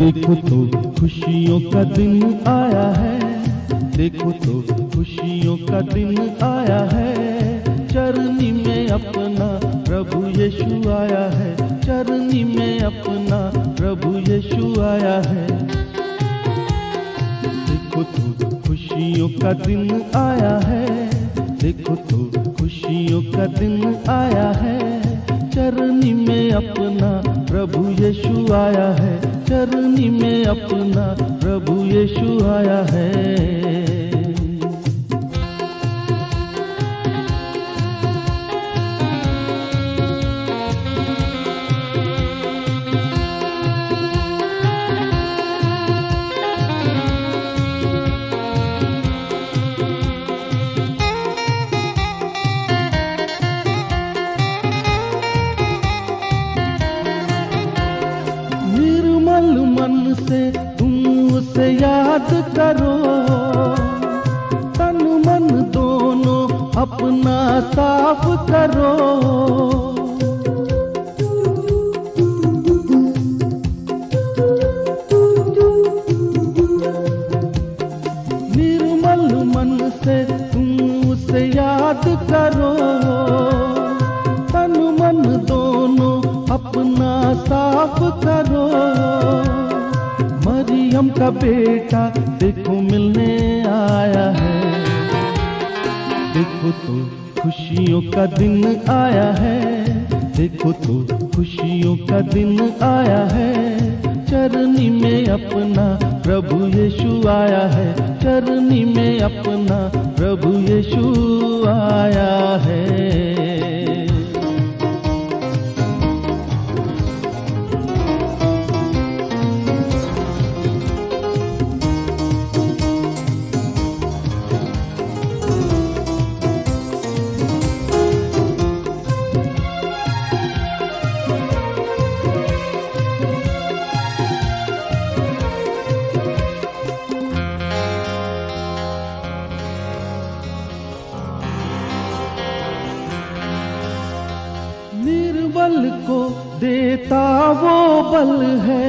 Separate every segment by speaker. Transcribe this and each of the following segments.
Speaker 1: देखो तो खुशियों का दिन आया है, देखो तो खुशियों का दिन आया है। चरनी में अपना प्रभु यीशु आया है, चरनी में अपना प्रभु यीशु आया है। देखो तो खुशियों का दिन आया है, देखो तो खुशियों का दिन आया है। चरनी में अपना प्रभु यीशु आया है, चरनी में अपना प्रभु यीशु आया है। मन से तुम उसे याद करो, तन मन दोनों अपना साफ करो। निर्मल मन से तुम उसे याद करो, तन मन दोनों अपना साफ करो। मरियम का बेटा देखो मिलने आया है, देखो तो खुशियों का दिन आया है, देखो तो खुशियों का दिन आया है। चरनी में अपना प्रभु यीशु आया है, चरनी में अपना प्रभु यीशु आया है। निर्बल को देता वो बल है,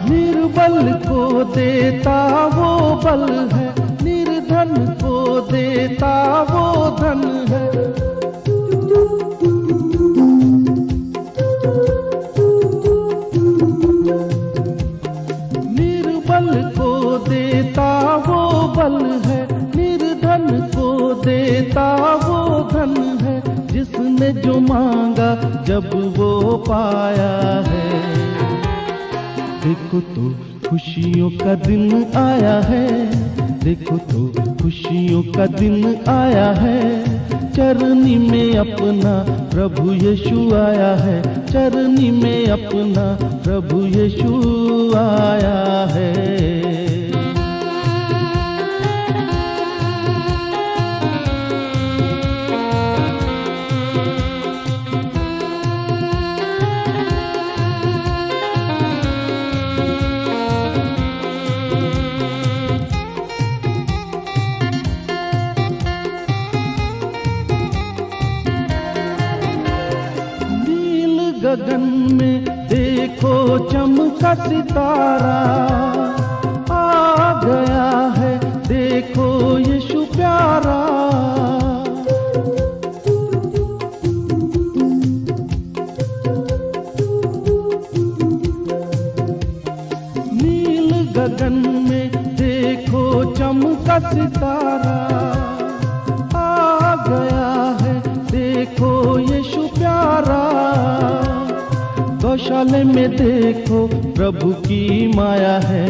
Speaker 1: निर्बल को देता वो बल है, निर्धन को देता वो धन है। निर्बल को देता वो बल है, निर्धन को देता वो धन है। जिसने जो मांगा जब वो पाया है। देखो तो खुशियों का दिन आया है, देखो तो खुशियों का दिन आया है। चरनी में अपना प्रभु यीशु आया है, चरनी में अपना प्रभु यीशु आया है। गगन में देखो चमका सितारा, आ गया है देखो यीशु प्यारा। नील गगन में देखो चमका सितारा, आ गया है देखो यीशु प्यारा। गौशाले में देखो प्रभु की माया है,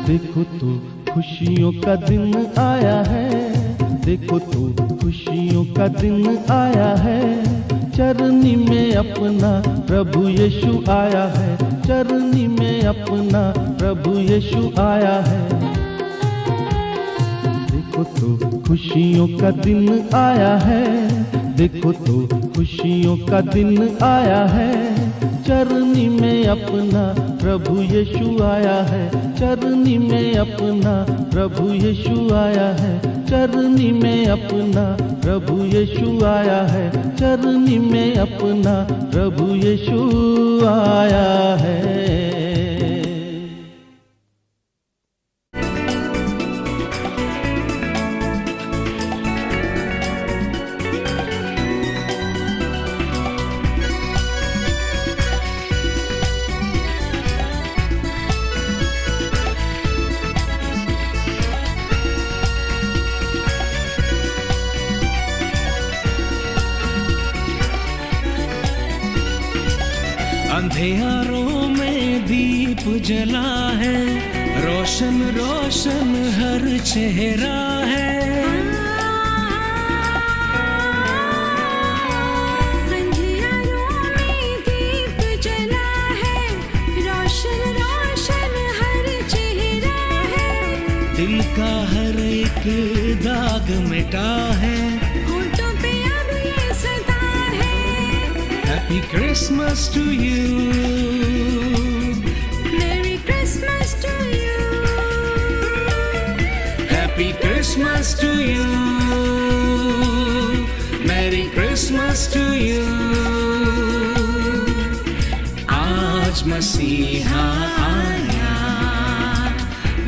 Speaker 1: देखो तो खुशियों का दिन आया है, देखो तो खुशियों का दिन आया है। चरनी में अपना प्रभु यीशु आया है, चरनी में अपना प्रभु यीशु आया है। देखो तो खुशियों का दिन आया है, देखो तो खुशियों का दिन आया है। चरनी में अपना प्रभु यीशु आया है, चरनी में अपना प्रभु यीशु आया है, चरनी में अपना प्रभु यीशु आया है, चरनी में अपना प्रभु यीशु आया है।
Speaker 2: अंधेरों में दीप जला है, रोशन रोशन हर चेहरा है।
Speaker 3: अंधेरों में दीप जला है, रोशन रोशन हर चेहरा है।
Speaker 2: दिल का हर एक दाग मिटा है,
Speaker 3: होठों पे अब ये सदा है।
Speaker 2: Happy Christmas to you,
Speaker 3: Merry Christmas to you,
Speaker 2: Happy Christmas to you, Merry Christmas to you। आज मसीहा आया,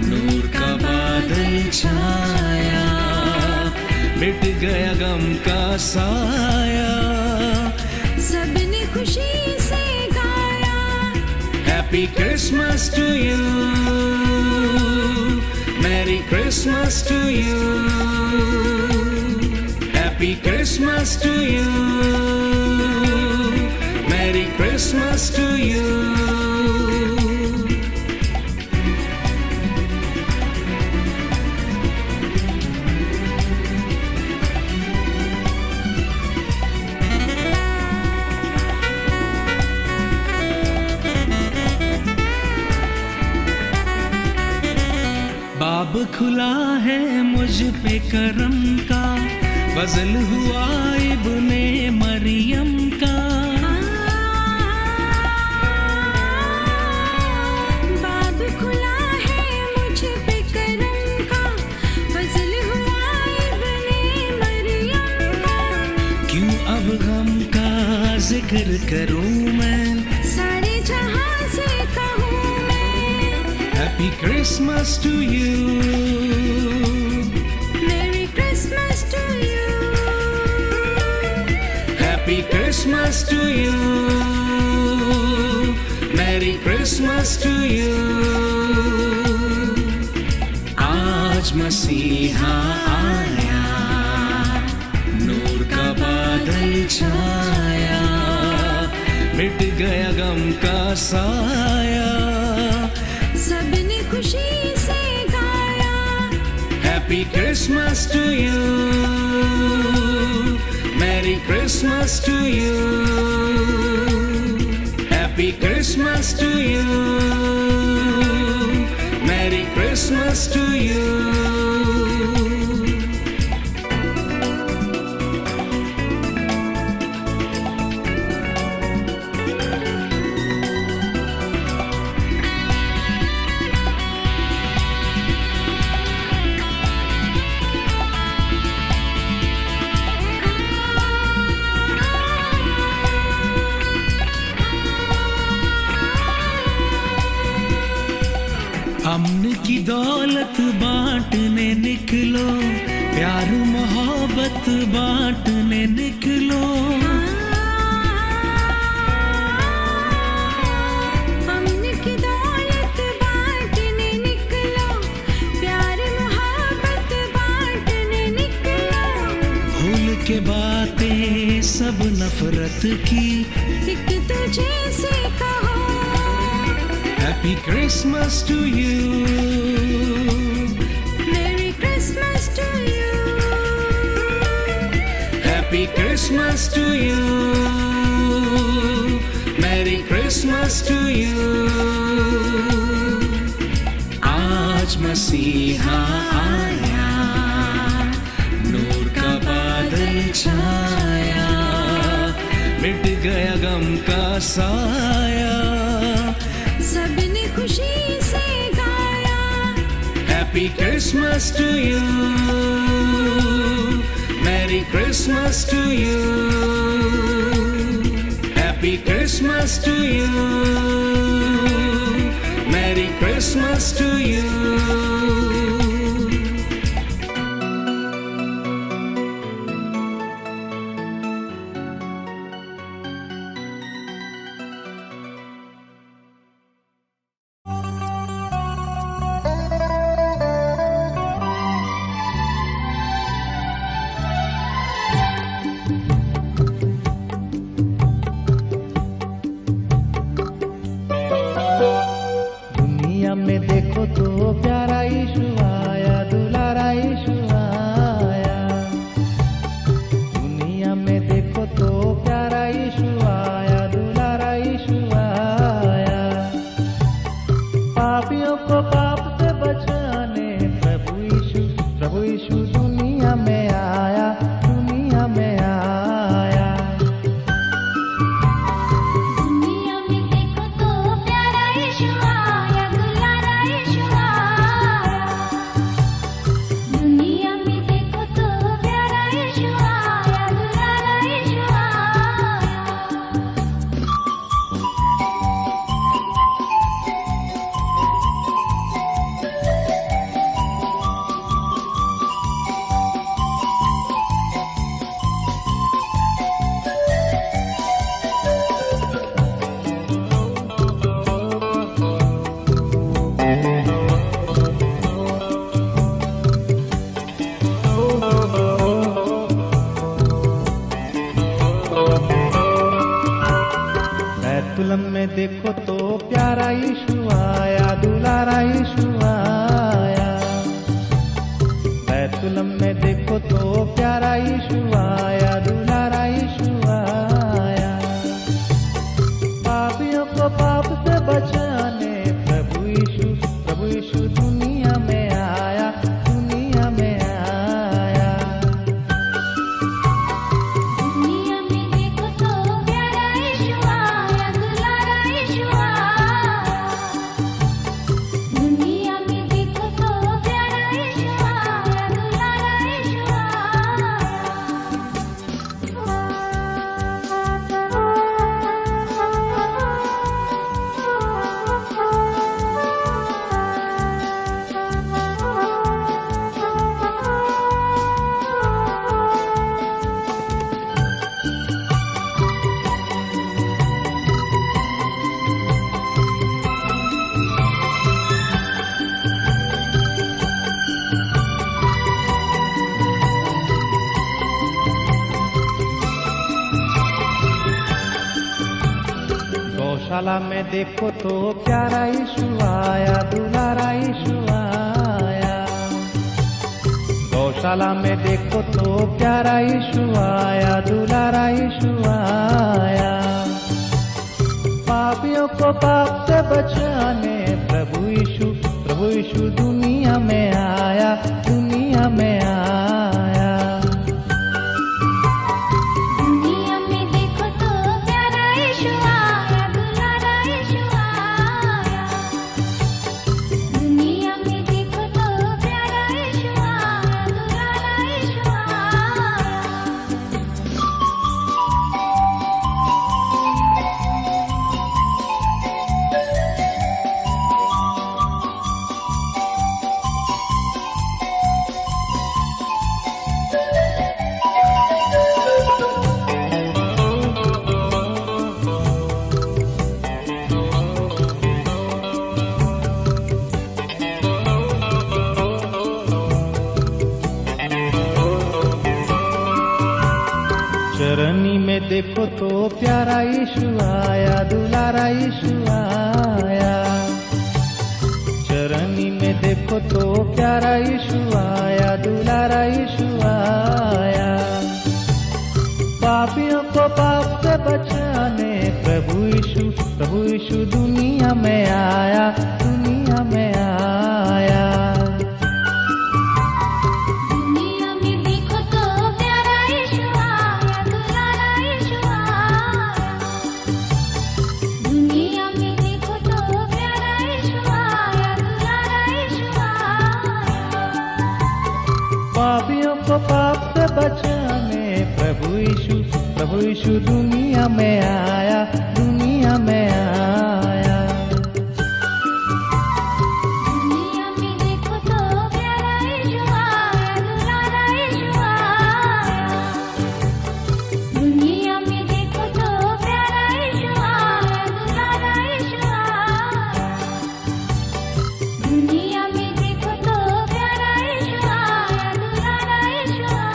Speaker 2: नूर का बादल छाया, मिट गया गम का साया,
Speaker 3: सबने खुशी से गाया।
Speaker 2: Happy Christmas to you, Merry Christmas to you, Happy Christmas to you, Merry Christmas to you। बाब खुला है मुझ पे करम का, फजल हुआ इब्ने मरियम का।
Speaker 3: बाब खुला है मुझ पे करम का, फजल हुआ इब्ने मरियम का।
Speaker 2: क्यों अब गम का जिक्र करूं मैं,
Speaker 3: सारे जहां से कहूं मैं।
Speaker 2: Happy Christmas to you,
Speaker 3: Merry Christmas to you,
Speaker 2: Happy Christmas to you, Merry Christmas to you। आज मसीहा आया, नूर का बादल छाया, मिट गया गम का साया,
Speaker 3: सबने खुशी से गाया।
Speaker 2: Happy Christmas to you, Merry Christmas to you, Happy Christmas to you, Merry Christmas to you। अमन की दौलत बांटने निकलो, प्यार मोहब्बत बांटने निकलो।
Speaker 3: अमन की दौलत बांटने निकलो, प्यार मोहब्बत बांटने निकलो।
Speaker 2: भूल के बातें सब नफरत की,
Speaker 3: एक तुझे से कहो।
Speaker 2: Happy Christmas to you,
Speaker 3: Merry Christmas to you,
Speaker 2: Happy Christmas to you, Merry Christmas to you। आज मसीहा आया, नूर का बादल छाया, मिट गया गम का साया,
Speaker 3: सबने खुशी से गाया।
Speaker 2: Happy Christmas to you, Merry Merry Christmas to you. Happy Christmas to you. Merry Christmas to you.
Speaker 1: दुनिया में देखो तो प्यारा यीशु आया, दुलारा यीशु आया। दुनिया में देखो तो प्यारा यीशु आया, दुलारा यीशु आया। पापियों को पाप से बचाने प्रभु यीशु दुनिया में आया, दुनिया में आया।
Speaker 3: दुनिया में देखो तो प्यारा यीशु आया, दुलारा यीशु आया। दुनिया में देखो तो प्यारा यीशु आया, दुलारा यीशु आया। बैतुलम में देखो तो प्यारा यीशु आया, दुलारा यीशु आया। बैतुलम में देखो तो प्यारा यीशु आया, दुलारा यीशु आया। पापियों को पाप से बचाने प्रभु यीशु दुनिया में आया, दुनिया में आया। दुनिया में देखो तो प्यारा यीशु आया, दुलारा यीशु आया। दुनिया में देखो तो प्यारा यीशु आया, दुलारा यीशु
Speaker 1: गौशाला में देखो तो प्यारा यीशु आया, दुलारा यीशु आया। गौशाला में देखो तो प्यारा यीशु आया, दुलारा यीशु आया। पापियों को पाप से बचाने प्रभु यीशु दुनिया में आया, दुनिया में आया।
Speaker 3: दुनिया में देखो तो प्यारा यीशु आया, दुलारा यीशु आया। दुनिया में देखो तो प्यारा यीशु आया, दुलारा यीशु आया।
Speaker 1: चरनी में देखो तो प्यारा यीशु आया, दुलारा यीशु आया। चरनी में देखो तो प्यारा यीशु आया, दुलारा यीशु आया। पापियों को पाप से बचाने प्रभु यीशु दुनिया में आया, दुनिया में आया।
Speaker 3: दुनिया में देखो तो प्यारा यीशु आया, दुलारा यीशु आया। दुनिया में देखो तो प्यारा यीशु आया, दुलारा यीशु आया।
Speaker 1: पापियों को पाप से बचाने
Speaker 3: प्रभु यीशु दुनिया में आया, दुनिया में आया।
Speaker 4: दुनिया में देखो तो प्यारा यीशु आया, दुलारा यीशु आया। दुनिया में देखो तो प्यारा यीशु आया, दुलारा यीशु आया। दुनिया में देखो तो प्यारा यीशु आया, दुलारा यीशु आया।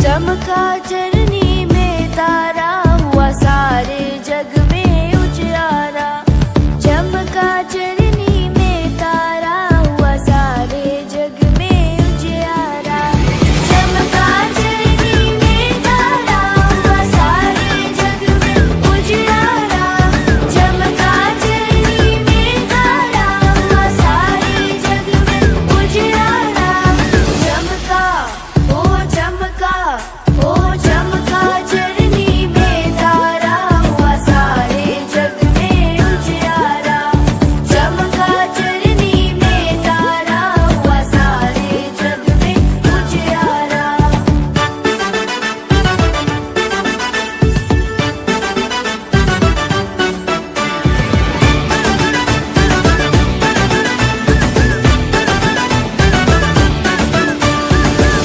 Speaker 5: चमका चरनी में तारा, हुआ सारे जग में उजियारा। चमका चरनी में तारा, हुआ सारे जग में उजियारा। चमका चरनी में तारा, हुआ सारे जग में उजियारा। चमका चरनी में तारा, हुआ सारे जग में उजियारा। चमका ओ चमका ओ चमका चरनी में तारा, हुआ सारे जग में उजियारा। चमका चरनी में तारा, हुआ सारे जग में उजियारा।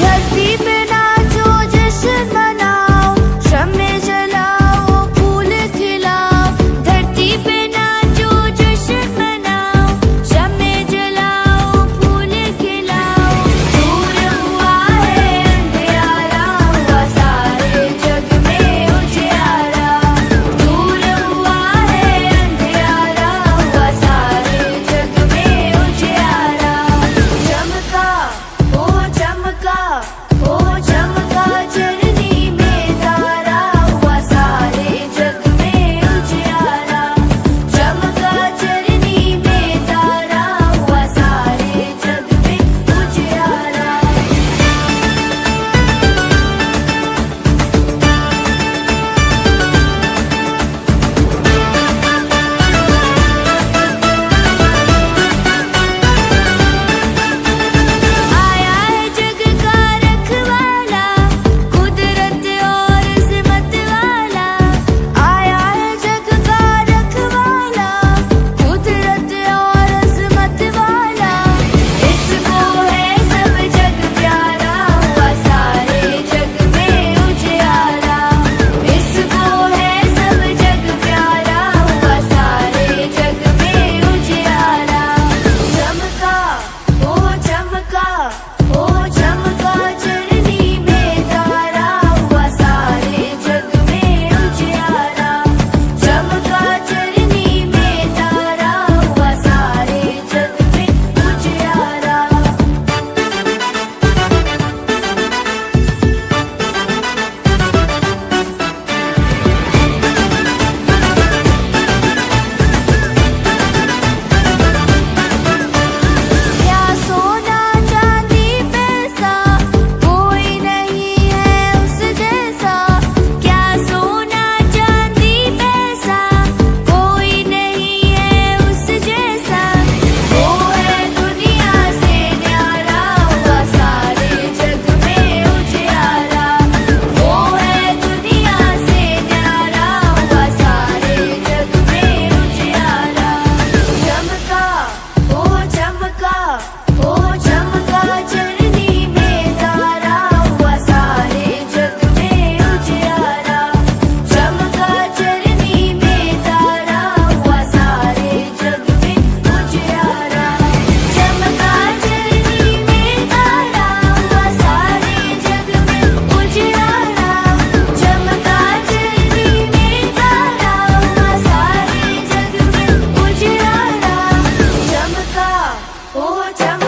Speaker 5: धरती पे नाचो जश्न मनाओ, शम्मे जलाओ फूल खिलाओ। धरती पे नाचो जश्न मनाओ, शम्मे जलाओ फूल खिलाओ। दूर हुआ है अंधियारा, हुआ सारे जग में उजियारा। दूर हुआ है अंधियारा, हुआ सारे जग में उजियारा। चमका ओ चमका ओ चमका चरनी में तारा, हुआ सारे जग में उजियारा। चमका चरनी में तारा, हुआ सारे जग में उजियारा। आया है जग का रखवाला, कुदरत और इस्मत वाला। आया है जग का रखवाला, कुदरत और इस्मत वाला। इसको है सब जग प्यारा, हुआ सारे जग में उजियारा। इसको है सब जग प्यारा, हुआ सारे जग में उजियारा। चमका ओ चमका ओ चमका चरनी में तारा, हुआ सारे जग में उजियारा। चमका चरनी में तारा, हुआ सारे जग में उजियारा। क्या सोना चांदी पैसा, कोई नहीं है उस जैसा। क्या सोना चांदी पैसा, कोई नहीं है उस जैसा। वो है दुनिया से न्यारा, हुआ सारे जग में उजियारा। वो है दुनिया से न्यारा, हुआ सारे जग में उजियारा। चमका ओ चमका ओ चमका चरनी में तारा, हुआ सारे जग में उजियारा। चमका चरनी में तारा, हुआ सारे जग में उजियारा। चमका चरनी में तारा, हुआ सारे जग में उजियारा। चमका चरनी में तारा, हुआ सारे जग में उजियारा। चमका ओ चमका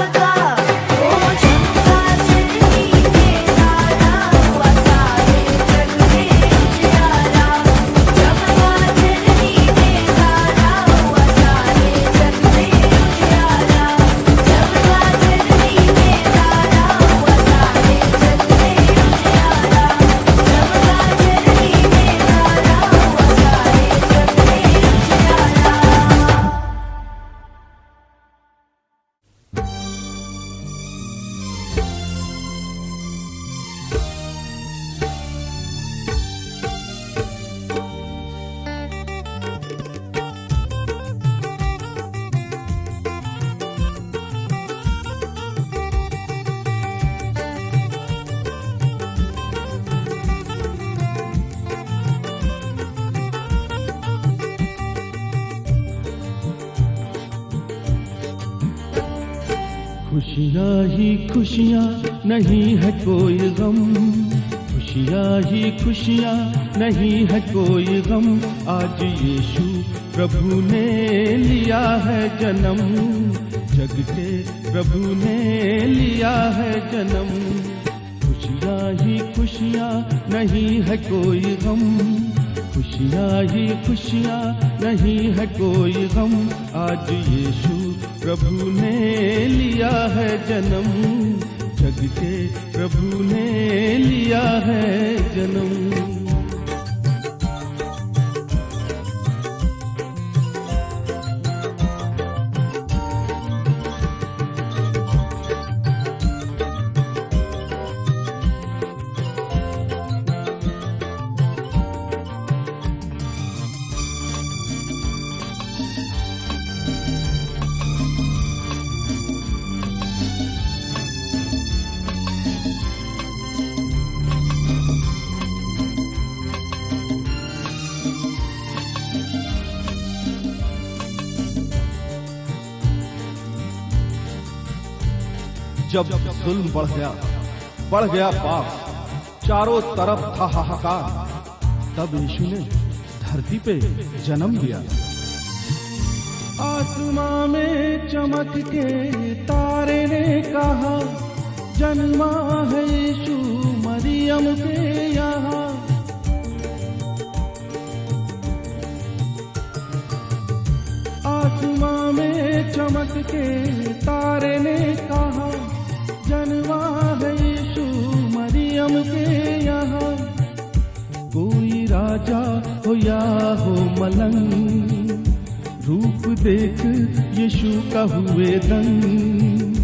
Speaker 1: खुशियाँ ही खुशियाँ नहीं है कोई गम, खुशियाँ ही खुशियाँ नहीं है कोई गम, आज यीशु प्रभु ने लिया है जन्म, जग के प्रभु ने लिया है जन्म। खुशियाँ ही खुशियाँ नहीं है कोई गम, खुशियाँ ही खुशियाँ नहीं है कोई गम, आज यीशु प्रभु ने लिया है जन्म, जग के प्रभु ने लिया है जन्म।
Speaker 6: जब जुल्म बढ़ गया पाप, चारों तरफ था हाहाकार, तब यीशु ने धरती पे जन्म लिया।
Speaker 1: आसमां में चमक के तारे ने कहा, जन्मा है यीशु मरियम के यहाँ। आसमां में चमक के तारे ने कहा, जन्मा है यीशु मरियम के यहाँ। कोई राजा हो या हो मलंग, रूप देख यीशु का हुए दंग।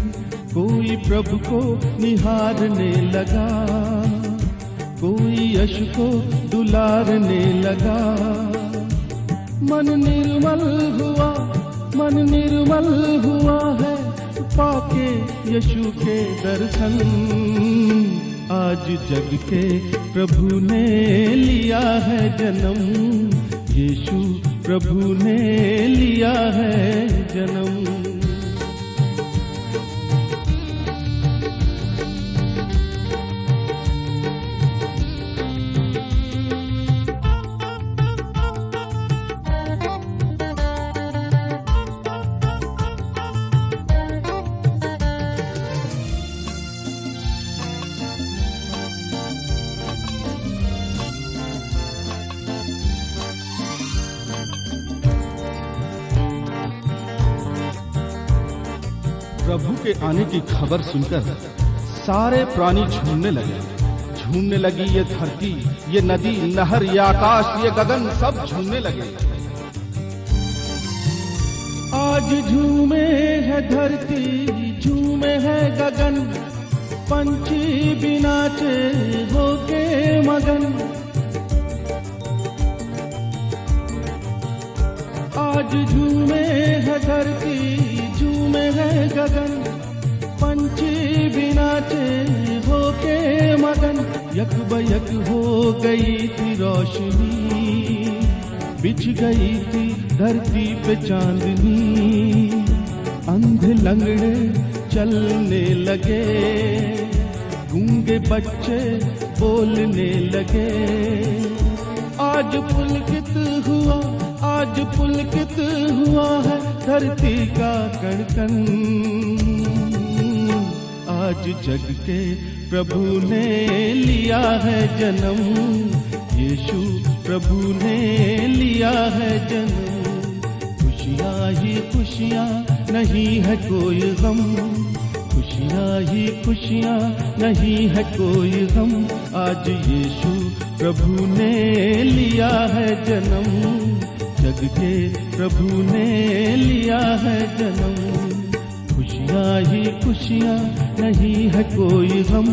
Speaker 1: कोई प्रभु को निहारने लगा, कोई यश को दुलारने लगा। मन निर्मल हुआ है पाके यीशु के दर्शन। आज जग के प्रभु ने लिया है जन्म, यीशु प्रभु ने लिया है जन्म।
Speaker 6: प्रभु के आने की खबर सुनकर सारे प्राणी झूमने लगी। ये धरती, ये नदी, नहर, ये आकाश, ये गगन, सब झूमने लगे।
Speaker 1: आज झूमे है धरती, झूमे है गगन, पंछी भी नाचे होके मगन। आज झूमे है धरती, झूमे है गगन, पंछी भी नाचे होके मगन। यक बयक हो गई थी रोशनी, बिछ गई थी धरती पे चांदनी। अंधे लंगड़े चलने लगे, गूंगे बच्चे बोलने लगे। आज पुलकित हुआ है धरती का कण-कण। आज जग के प्रभु ने लिया है जन्म, यीशु प्रभु ने लिया है जन्म। खुशियाँ ही खुशियाँ नहीं है कोई गम, खुशियाँ ही खुशियाँ नहीं है कोई गम। आज यीशु प्रभु ने लिया है जन्म, जग के प्रभु ने लिया है जन्म। खुशियाँ ही खुशियाँ नहीं है कोई गम,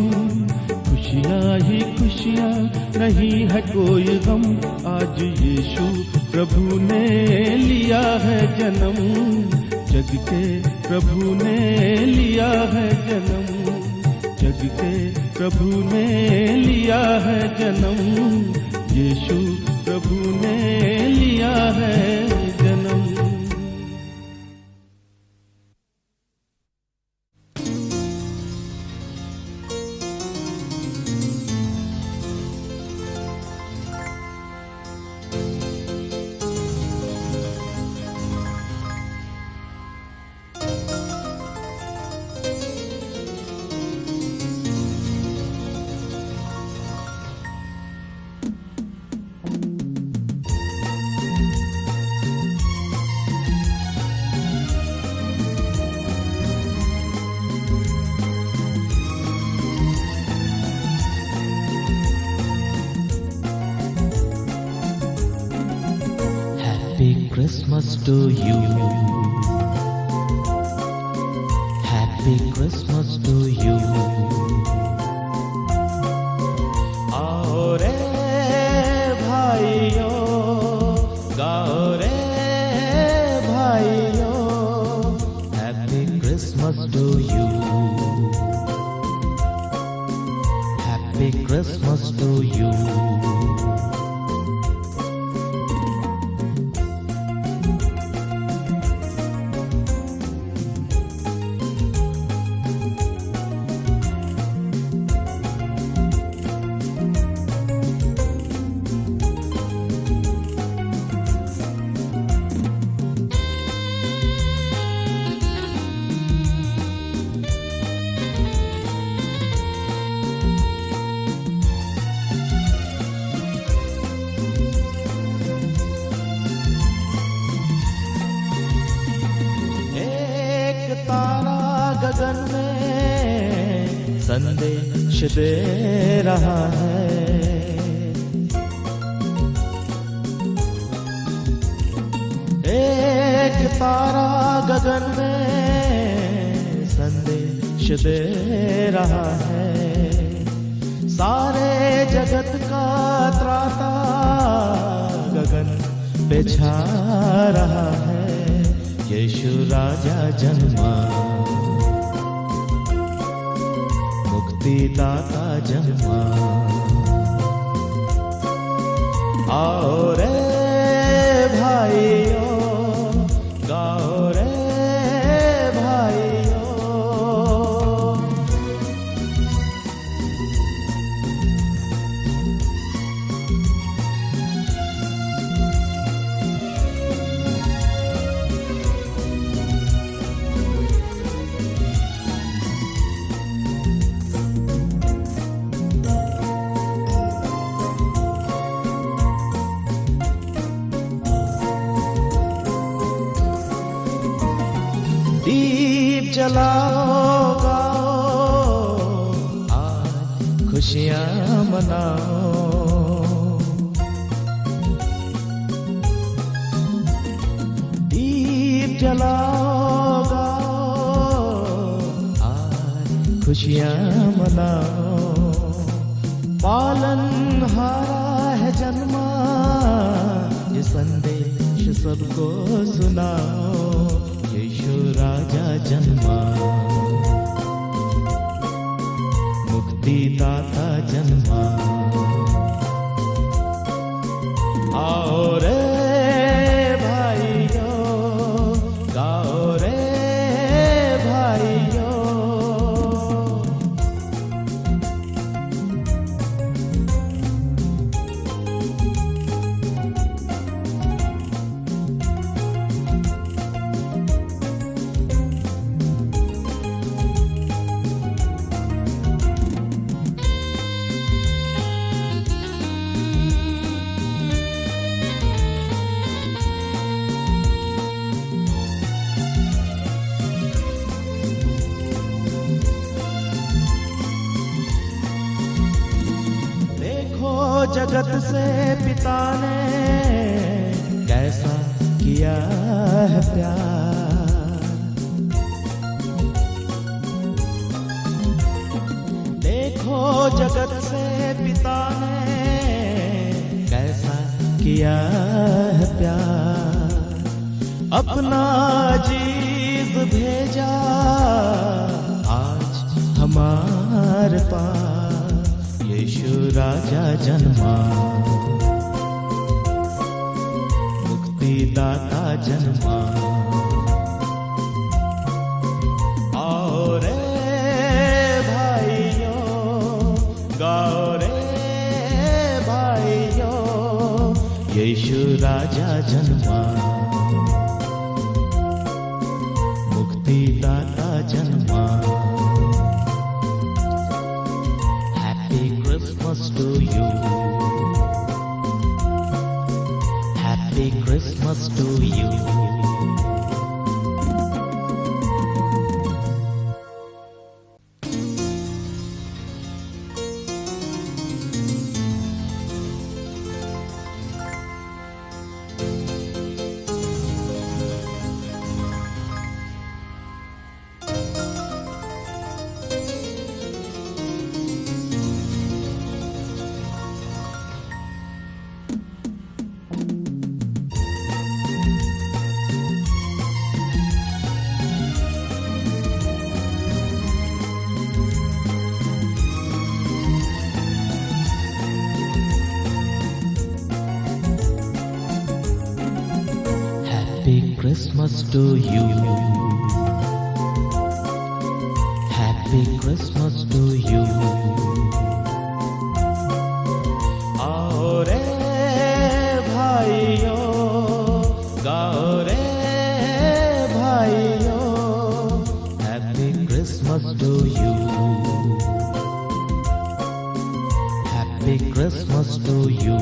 Speaker 1: खुशियाँ ही खुशियाँ नहीं है कोई गम। आज यीशु प्रभु ने लिया है जन्म, जग के प्रभु ने लिया है जन्म, जग के प्रभु ने लिया है जन्म। यीशु प्रभु ने लिया है जन्म।
Speaker 2: Christmas to you. Happy Christmas to you.
Speaker 3: आओ रे भाइयों, गाओ रे भाइयों,
Speaker 2: Happy Christmas to you. Happy Christmas to you.
Speaker 3: गगन में संदेश दे रहा है। एक तारा गगन में संदेश दे रहा है। सारे जगत का त्राता गगन पे छा रहा है। यीशु राजा जन्मा, मुक्तिदाता जन्मा। आओ रे भाइयों, गाओ रे भाइयों। दीप जलाओ, गाओ, आज खुशियां मनाओ। दीप जलाओ, गाओ, आज खुशियां मनाओ। पालनहारा है जन्मा, ये संदेश सबको सुनाओ। यीशु राजा जन्मा, मुक्तिदाता जन्मा। आओ रे भाइयों, गाओ रे भाइयों। जगत से पिता ने कैसा किया है प्यार। देखो जगत से पिता ने कैसा किया है प्यार। अपना जीव भेजा आज हमारे पास। यीशु राजा जन्मा, मुक्तिदाता जन्मा। आओ रे भाइयों, गाओ रे भाइयों। यीशु राजा जन्मा, मुक्तिदाता जन्मा। Christmas to you. Happy Christmas to you.
Speaker 2: Christmas to you. Happy Christmas to you.
Speaker 3: आओ रे भाइयों, गाओ रे भाइयों,
Speaker 2: Happy Christmas to you. Happy Christmas to you.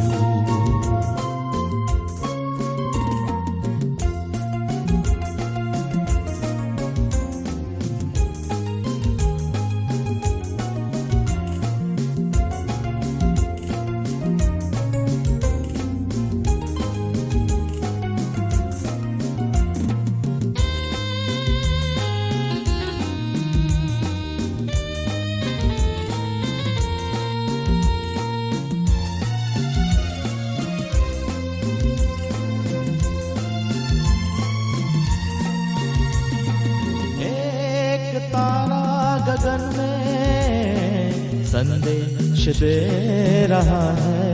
Speaker 3: तारा गगन में संदेश दे रहा है।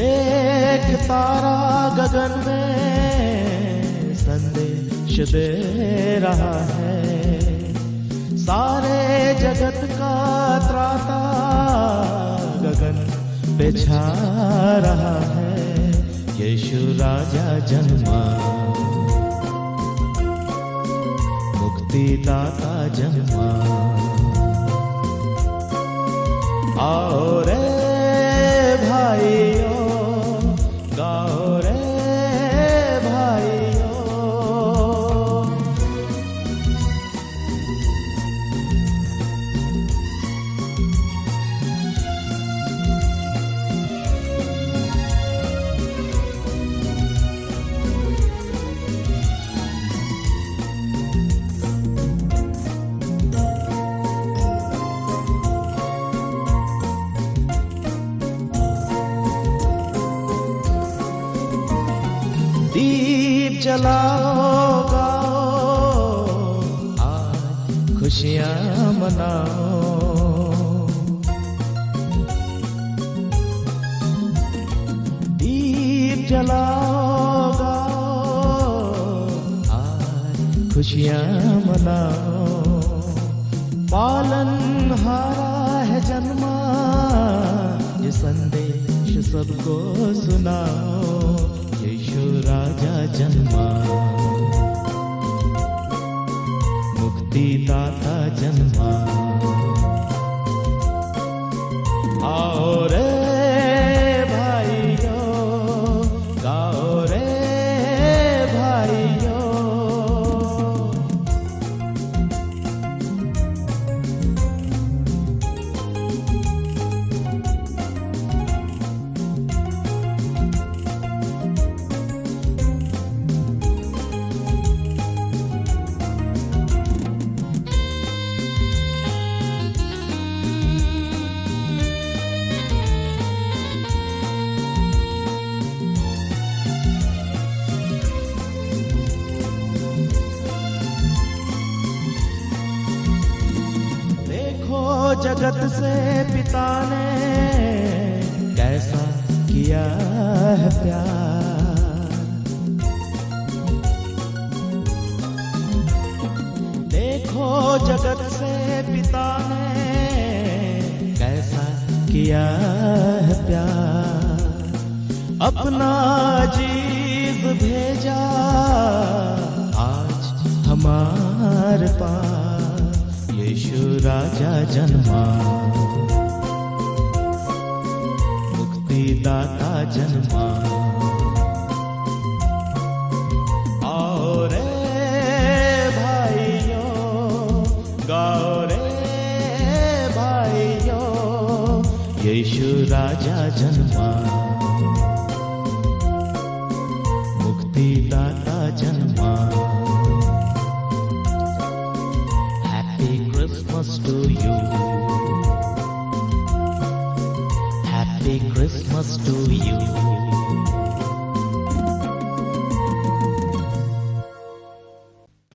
Speaker 3: एक तारा गगन में संदेश दे रहा है। सारे जगत का त्राता गगन पे छा रहा है। यीशु राजा जन्मा, मुक्तिदाता जन्मा। आओ रे भाइयों, गाओ रे भाइयों। दीप जलाओ, गाओ, आज खुशियाँ मनाओ। दीप जलाओ, गाओ, आज खुशियाँ मनाओ। पालनहारा है जन्मा, ये संदेश सबको सुनाओ। यीशु राजा जन्मा, मुक्तिदाता जन्मा। आओ रे भाइयों, गाओ रे भाइयों। जगत से पिता ने कैसा किया है प्यार। देखो जगत से पिता ने कैसा किया है प्यार। अपना जीव भेजा आज हमारे पास। यीशु राजा जन्मा, मुक्तिदाता जन्मा। आओ रे भाइयों, गाओ रे भाइयों। यीशु राजा जन्मा, मुक्तिदाता जन्मा। Christmas to you. Happy Christmas to you.